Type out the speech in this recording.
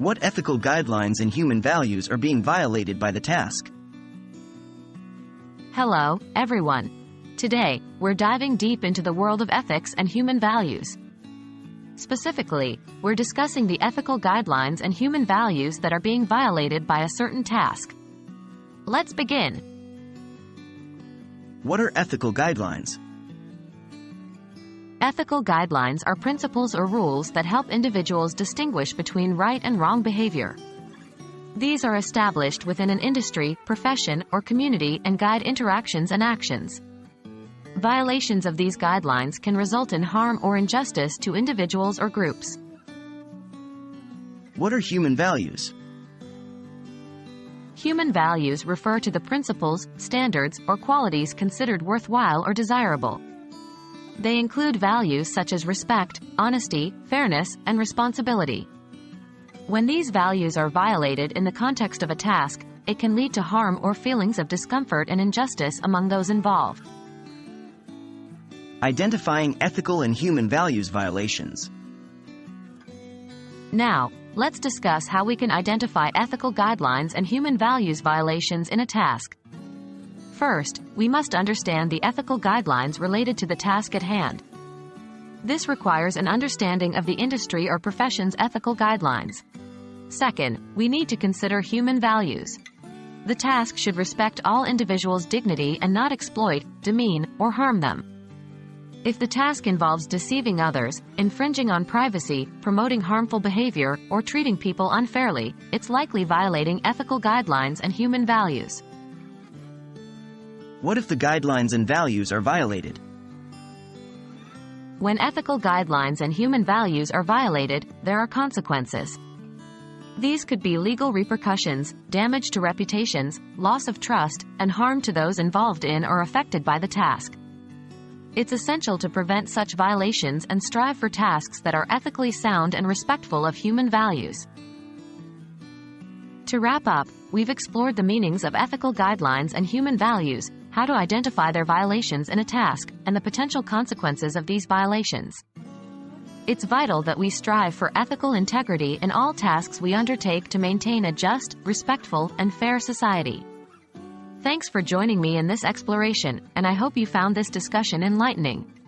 What ethical guidelines and human values are being violated by the task? Hello, everyone. Today, we're diving deep into the world of ethics and human values. Specifically, we're discussing the ethical guidelines and human values that are being violated by a certain task. Let's begin. What are ethical guidelines? Ethical guidelines are principles or rules that help individuals distinguish between right and wrong behavior. These are established within an industry, profession, or community and guide interactions and actions. Violations of these guidelines can result in harm or injustice to individuals or groups. What are human values? Human values refer to the principles, standards, or qualities considered worthwhile or desirable. They include values such as respect, honesty, fairness, and responsibility. When these values are violated in the context of a task, it can lead to harm or feelings of discomfort and injustice among those involved. Identifying ethical and human values violations. Now, let's discuss how we can identify ethical guidelines and human values violations in a task. First, we must understand the ethical guidelines related to the task at hand. This requires an understanding of the industry or profession's ethical guidelines. Second, we need to consider human values. The task should respect all individuals' dignity and not exploit, demean, or harm them. If the task involves deceiving others, infringing on privacy, promoting harmful behavior, or treating people unfairly, it's likely violating ethical guidelines and human values. What if the guidelines and values are violated? When ethical guidelines and human values are violated, there are consequences. These could be legal repercussions, damage to reputations, loss of trust, and harm to those involved in or affected by the task. It's essential to prevent such violations and strive for tasks that are ethically sound and respectful of human values. To wrap up, we've explored the meanings of ethical guidelines and human values, how to identify their violations in a task, and the potential consequences of these violations. It's vital that we strive for ethical integrity in all tasks we undertake to maintain a just, respectful, and fair society. Thanks for joining me in this exploration, and I hope you found this discussion enlightening.